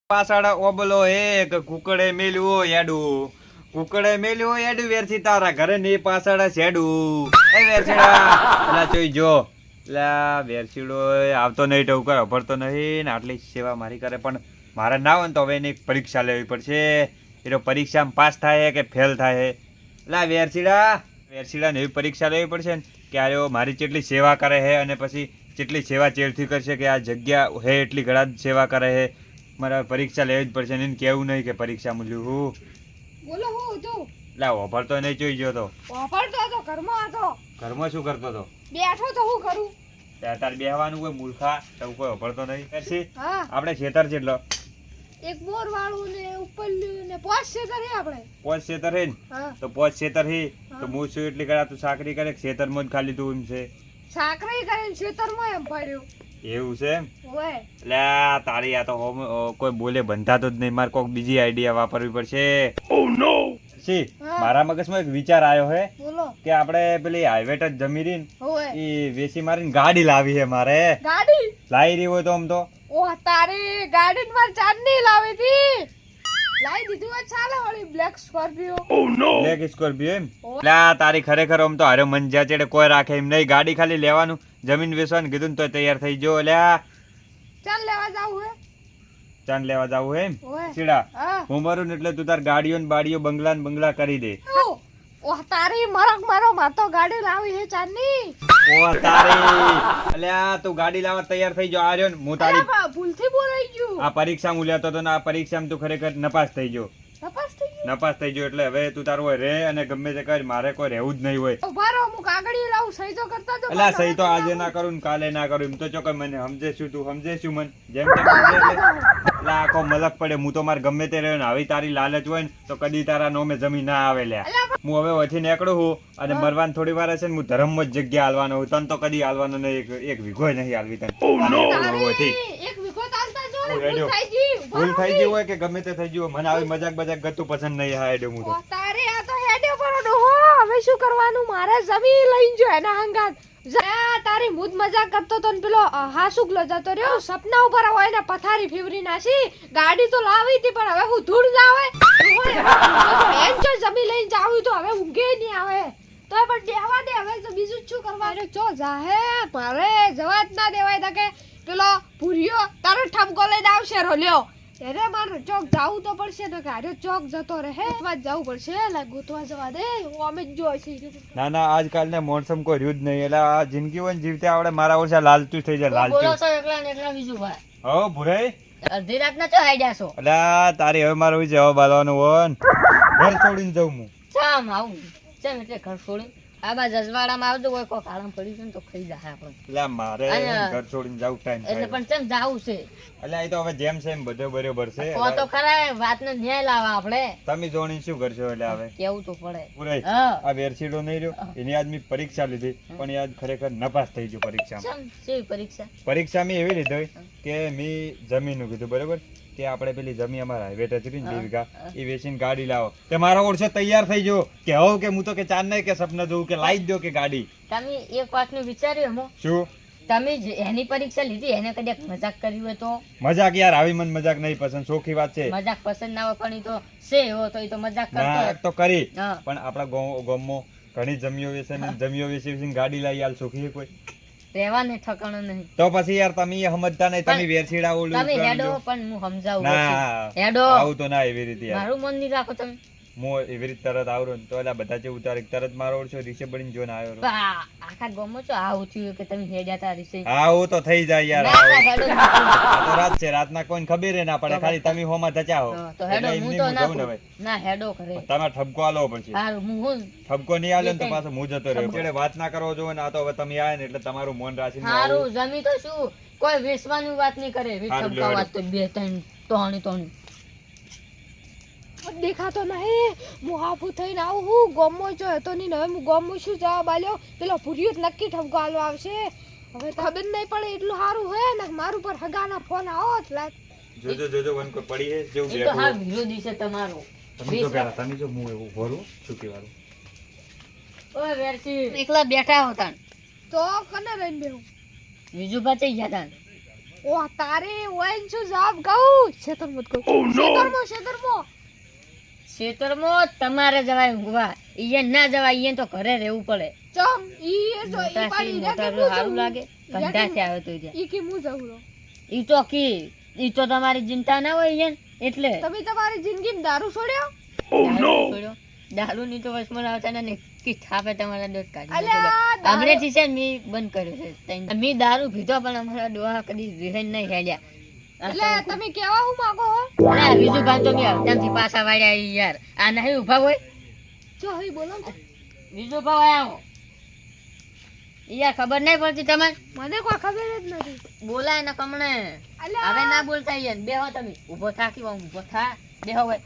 પાછળ ઓબલો એક કુકડે મેલ્યો યાડું કુકડે મેલ્યો યાડું વેરથી તારા ઘરે ની પાછળ છેડું એ વેરછીડા એલા જોઈ જો એલા વેરછીડો આવતો નહીં ટવકર અભરતો નહીં ને આટલી સેવા મારી કરે પણ મારે ના હોય ને તો હવે એની પરીક્ષા લેવી પડશે. એ તો પરીક્ષામાં પાસ થાય કે ફેલ થાય એલા વેરછીડા ને એવી પરીક્ષા લેવી પડશે ને કે આર્યો મારી કેટલી સેવા કરે છે અને પછી કેટલી સેવા ચેડથી કરશે કે આ જગ્યા હે એટલી ઘણા સેવા કરે છે. મારે પરીક્ષા લેવી જ પડશે ને કેવું નહીં કે પરીક્ષા મૂલ્યું હું બોલો હું તું લા ઓભરતો નહીં જોઈ ગયો તો વાપરતો હતો ઘરમાં હતો ઘરમાં શું કરતો હતો બેઠો તો હું કરું તાર બેહવાનું કોઈ મૂર્ખા તો કોઈ ઓભરતો નહીં પછી હા આપણે ખેતર જેટલો એક બોર વાળું ને ઉપરલું ને પોચ ખેતર હે આપણે પોચ ખેતર હે ને હા તો પોચ ખેતર હે તો હું શું એટલી કરા તું સાકરી કરે ખેતરમાં જ ખાલી તું એમ છે સાકરી કરીને ખેતરમાં એમ પડ્યું એવું છે ઓય એટલે તારી આ તો કોઈ બોલે બંધાતો જ નહીં મારે કોઈક બીજી આઈડિયા વાપરવી પડશે. સી મારા મગજમાં એક વિચાર આવ્યો હે બોલો કે આપણે પેલી હાઈવેટ જ જમી રહી ઓય ને એ વેચી મારીને ગાડી લાવી છે મારે ગાડી લાવી રહી હોય તો આમ તો ઓહ તારી ગાડી માં ચાંદની લાવી હતી લાવી દીધું હોય ચાલે વાળી બ્લેક સ્કોર્પિયો બ્લેક સ્કોર્પિયો એમ એટલે તારી ખરેખર આમ તો હારે મન જ્યાં ચડે કોઈ રાખે એમ નહીં ગાડી ખાલી લેવાનું જમીન વેચવાનું કીધું ને તો તૈયાર થઈ જો લ્યા ચાલ લેવા જાવું હે ચાંદ લેવા જાવું એમ ઓય ચીડા હા હું મરું ને એટલે તું તાર ગાડીઓ ને બાડીઓ બંગલા ને બંગલા કરી દે. ઓહ તારી મરક મારો માં તો ગાડી લાવી હે ચાંદની ઓ તારી અલ્યા તું ગાડી લાવવા તૈયાર થઈ જો આર્યો ને હું તારી ભૂલથી બોલાઈ ગયું આ પરીક્ષા હું લેતો તો ને આ પરીક્ષામાં તું ખરેખર નપાસ થઈ ગયો તપાસ થઈ ગઈ નપાસ થઈ ગયો એટલે હવે તું તારું હોય રે અને ગમે તે કર મારે કોઈ રહેવું જ નહીં હોય. ઉભા રહો હું કાગળિયું લાવું સહી તો કરતા જો અલ્યા સહી તો આજે ના કરું ને કાલે ના કરું એમ તો ચોક્કસ મને સમજે શું તું સમજે શું મન જેમ તેમ સમજે એટલે આખો મલક પડે હું તો મારે ગમે તે રહ્યો ને આવી તારી લાલચ હોય ને તો કદી તારા નોમે જમી ના આવે લ્યા. હું હવે વથી નીકળું હું અને મરવાન થોડી વાર હશે ને હું ધર્મમાં જ જગ્યા હાલવાનો હું તને તો કદી હાલવાનો નહીં એક વીઘો નહીં હાલવી તને વથી એક વિખો ચાલતા જો ને ઓ, ભૂલ થઈ ગઈ ભૂલ થઈ ગઈ હોય કે ગમે તે થઈ ગયું મને આવી મજાક બજાક ગતું પસંદ નહીં હા એડે હું તો તારે આ તો હેડે પડો હો હવે શું કરવાનું મારે જમી લઈને જો એના હંગાત તારી મૂડ મજાક કરતો તો ને પેલો હાસુકલો જતો રહ્યો સપના ઉપર હોય ને પથારી ફેવરી નાસી ગાડી તો લાવી હતી પણ હવે હું ધૂળ જાવે એમ જો જમી લઈને જાવું તો હવે ઊંઘે નહીં આવે તો પણ દેવા દે હવે તો બીજું શું કરવાનું ચો જાહે મારે જવા જ ના દેવાય તા કે પેલો ભૂરિયો તારો ઠપકો લઈને આવશે રોલ્યો અરે મારે ચોક જાવું તો પડશે ને કે આર્યો ચોક જતો રહે જવું પડશે એટલે ગોતવા જવા દે અમે જ જો છે ના ના આજકાલ ને મોનસમ કોઈ રહ્યું જ નહીં એટલે આ જિંદગી હોય ને જીવતે આપણે મારા ઓછા લાલચું થઈ જાય બોલો લાલચું છો એકલા ને એકલા બીજું ભાઈ હો ભુરાઈ અડધી રાત ના ચો આઈડિયા છો એટલે તારી હવે મારો જવાબ આલવાનો હોય ને ઘર છોડીને જઉં હું ચામ આવું ચમ એટલે ઘર છોડી આ બા જજવાડામાં આવજો કોઈ કોક આરામ પડી છે ને તો ખાઈ જાય આપણે એટલે મારે ઘર છોડીને જવું ટાઈમ એટલે થાય પણ ચમ જાવું છે એટલે એ તો હવે જેમ છે એમ બધે બરોબર છે તો તો ખરા વાત ને ન્યાય લાવવા આપણે તમે જોણી શું કરશો એટલે હવે કેવું તો પડે ભુરાઈ હા આ વેરસીડો નહીં રહ્યો એની આજ મેં પરીક્ષા લીધી પણ યાદ ખરેખર નપાસ થઈ ગયો પરીક્ષામાં ચમ કેવી પરીક્ષા પરીક્ષા મેં એવી લીધી કે મેં જમીનનું કીધું બરોબર કે આપણે પેલી જમીન અમારા હાઈવે હતી ને 2 વીઘા એ વેચીને ગાડી લાવો તે મારો ઓળશે તૈયાર થઈ ગયો કે હવ કે હું તો કે ચાંદ નહીં કે સપના જોઉં કે લાવી દો કે ગાડી તમે એક વાતનું વિચાર્યું એમાં શું તમે એની પરીક્ષા લીધી એને કદાચ મજાક કર્યું હોય તો મજાક યાર આવી મને મજાક નહીં પસંદ સોખી વાત છે મજાક પસંદ ના હોય પણ ઈ તો છે એવો તો ઈ તો મજાક કરતો ના હોય. તો કરી હા પણ આપણા ગામમાં ઘણી જમીઓ વેચે ને જમીઓ વેચી ગાડી લાવી હાલ સોખી કોઈ રહેવાને ઠકાણું નહીં તો પછી યાર તમે સમજતા નહીં તમે વેરસીડા ઓલું તમે હેડો કરજો. પણ હું સમજાવું ના હેડો આવું તો ના એવી રીતે યાર મારું મન નહીં રાખો તમે હું એવી રીતે તરત આવરો ને તો એલા બધા જે ઉતારે તરત મારો ઓળશો રીસે બળીને જોઈને આવ્યો તો આખા ગામમાં છો આવું થયું કે તમે હેડ્યા તા રીસે હા હું તો થઈ જાય યાર ના, ના, આવું. હેડો જ નથી. આ તો રાત છે રાતના કોઈને ખબર ના પડે ખાલી તમે હોમાં ધચાવો હા, તો હેડો એટલે હું એમની તો હું ના જઉં ને કહું. ભાઈ ના હેડો કરે તમારે ઠપકો આલો પછી હારું હું ઠપકો નહીં આલે ને તો એ પાછો હું જતો રહ્યો એટલે વાત ના કરો જો ને આ તો હવે તમે આયા ને એટલે તમારું મન રાખીને આવું. હારું જમી તો શું કોઈ વેચવાની વાત નહીં કરે હારું, ઠપકા હેડો. વાત તો 2 3 તોણી તોણી દેખાતો નહીં હું હાફું થઈને આવું હું ગોમો જો હતો નહીં હવે હું ગોમો શું જવાબ આલ્યો પેલો ભૂર્યો જ નક્કી ઠપકો આલવા આવશે હવે તો ખબર નહીં પડે એટલું સારું હે ને મારું પર હગાના ફોન આવો એટલે જોજો જોજો વન કોઈ પડી હે જેવું ઈ તો હા બેઠું વિરોધી છે તમારો તમે જો પેલા તમે જો હું એવું ભરું શું કહેવાનું ઓય વેરસી એકલા બેઠા હતા તો કને રહીને બેહું બીજું બચી ગયા તા ઓ તારે ઓયન શું જવાબ કહું છેતર મત કહું છેતરમાં ખેતરમાં તમારે જવાય ઊંઘવા ઈયે ના જવાય ઈયે તો ઘરે રહેવું પડે ચમ ઈ એ જો ઈ મોટા પાડી છે, રે મોટા કે સારું લાગે કંટાથી આવે તો ઈ ઈ કે હું જાઉં રહો. ઈ તો ઈ તો તમારી ચિંતા ના હોય ઈયે એટલે તમે તમારી જિંદગીમાં દારૂ છોડ્યો દારૂ છોડ્યો. દારૂની તો વચમાં આવતા ને કી થાપે તમારા દોત કાઢી અલ્યા, નાખે. દારૂ- હમણાંથી છે ને મેં બંધ કર્યો છે મેં દારૂ પીધો પણ અમારા ડોહા કદી વિહન નહીં હેડ્યા એટલે તમે કેવા હું માંગો હો અરે બીજું કામ તો મેં હપ્તાથી પાછા વાળ્યા ઈ યાર આ નહીં ઊભા હોય જો હઈ બોલો ને. બીજું ભાવ આવો ઈ યાર ખબર નહીં પડતી તમને મને કોઈ ખબર જ નથી બોલાય ને કમણે અલ્યા હવે ના બોલતા યાર બેહો તમે ઊભો થા કે ઊભો થા બેહો ભાઈ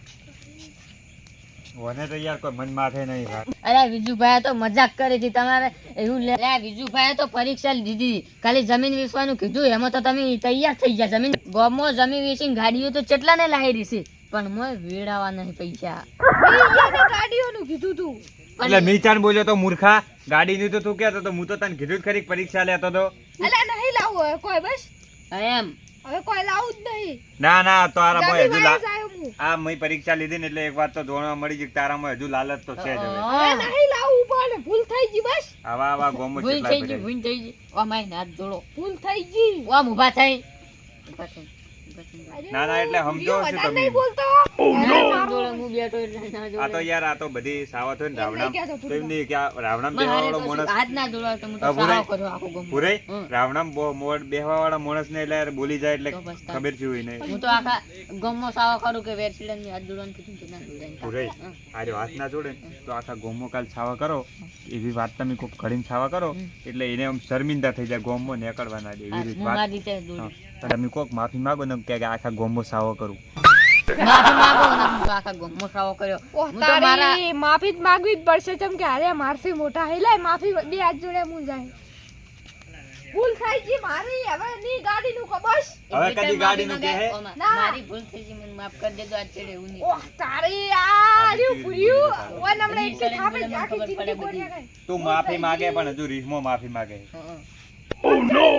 ઓને તો યાર કોઈ મન માથે નહીં વાત. અરે વિજુભાઈ તો મજાક કરી હતી તમારે એવું લે વિજુભાઈ તો પરીક્ષા લીધી ખાલી જમીન વેચવાનું કીધું એમાં તો તમે તૈયાર થઈ ગયા જમીન ગામમાં જમીન વેચીને ગાડીઓ તો કેટલા ને લાવી છે પણ મોય વેડાવા નહીં પૈસા ઈને ગાડીઓનું કીધું તું એટલે મીચાન બોલ્યો તો મૂર્ખા ગાડીની તો તું કહેતો તો હું તો તને કીધું જ ખરી કે પરીક્ષા લેતો તો. અલ્યા નહીં લાવું હવે કોઈ બસ એમ હવે કોઈ લાવું જ નહીં ના ના તારા ભાઈ હજુ જમી વાય જાય હું આ મેં પરીક્ષા લીધી ને એટલે એક વાત તો જોવા મળી છે કે તારામાં હજુ લાલચ તો છે જ હવે. હવે નહીં લાવું પણ ભૂલ થઈ ગઈ બસ આવા ગોમો ભૂલ કેટલા થઈ ગઈ પડ્યા. ભૂલ થઈ ગઈ ઓ માય નાથ જોડો ભૂલ થઈ ગઈ ઓમ ઊભા થઈ ઊભા થઈ, ઊભા થઈ. અરે, ના, ના, એટલે સમજો વિડીયો છો વધારે તમે. નહીં બોલતો ના જોડે હું બેઠો એટલે ના આ જોડે. તો યાર આ તો બધી સાવત હોય ને એમ નહીં રાવણામ કહેતો તો એમ નહીં કે આ રાવણામ મારે બેહવાવાળો તો માણસ હાથ ના જોડવા તો હું તો હા, ભૂરાઈ. સારો કર્યો આખો ગમ પૂરાઈ હમ. રાવણામ બેહવાવાળા માણસ ને એટલે યાર બોલી જાય એટલે તો બસ તાર. ખબર છે હોય નહીં હું તો આખા ગમમાં સાવો કરું કે વેરસીડન ની હાથ જોડવાનું કીધું કે ના જોડાય પૂરાઈ આરે વાત ના જોડે ને તો આખા ગોમો કાલ છાવા કરો એવી વાત તમે કોક ઘડીને છાવા કરો એટલે એને આમ શર્મિંદા થઈ જાય ગોમો નીકળવા ના દે એવી રીત હું વાત મારી રીતે હા. જોડું તો તમે કોક માફી માંગો ને કે આખા ગોમો સાવો કરું માફી માંગો ને હું તો આખા ગમમાં સાવો કર્યો ઓહ હું તો મારા તારી માફી જ માંગવી જ પડશે ચમ કે અરે મારથી મોટા હઈ લે માફી બે હાથ જોડે હું જાય ભૂલ થઈ ગઈ મારી હવે ની ગાડીનું કબસ હવે કદી ગાડીનું કહે હે? ના. મારી ભૂલ થઈ ગઈ મને માફ કરી દેજો આજ છેડે એવું નહીં ઓહ તારી આ રહ્યું બધી પૂર્યું બધી ઓય નમણે બધી એટલી થાપે મને આખી ખબર પડે જિંદગી બધી. કોરિયા ગઈ તું માફી માંગે પણ હજુ રીસમો માફી માંગે હં.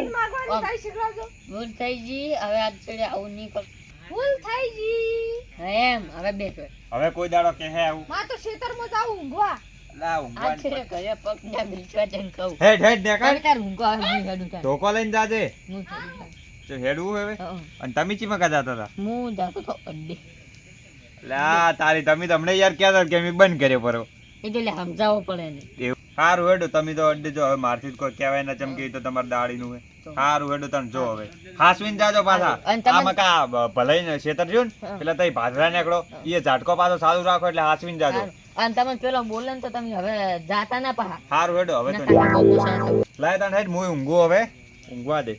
માંગવાની કઈ શીખડાવજો ભૂલ થઈ ગઈ હવે આજ છેડે આવું નહીં કર ભૂલ થઈ ગઈ એમ હવે બેઠો હવે કોઈ દાડો કહે આવું માં તો ખેતરમાં જાઉં ઊંઘવા લા આજ ઊંઘવાની છેડે ઘરે પગ ના બીચવા જઈને કહું હેડ હેડ ને તારે તાર ઊંઘો આવે હું હેડું તાર ધોકો લઈને જાજે હું હેડું તાર. તો હેડવું હવે હં. અને તમે ચીમાં કા જાતા હતા હું જાતો તો અડ્ડે લા તારી તમે તો હમણાં યાર કહેતા કે મેં બંધ કર્યો પરો એ તો એટલે સમજાવવો પડે ને એવું સારું હેડો તમે તો અડ્ડે જો હવે મારથી જ કોઈ કહેવાય ના ચમકી તો તમારે દાડીનું હોય સારું હેડો તમે જો હવે હાસવીને જાજો પાછા અને તમે- આમાં કા ભલાઈ ને શેતર જો ને હા. પેલા તઈ ભાદરા નીકળો એ ઝાટકો પાછો સારું રાખો એટલે હાસવીને જાજો સારું. અને તમે પેલો બોલે ને તો તમે હવે જાતા ના પા સારું હેડો હવે તો ના, ગમો સાથે. લાય તને હેડ હું ઊંઘું હવે ઊંઘવા દે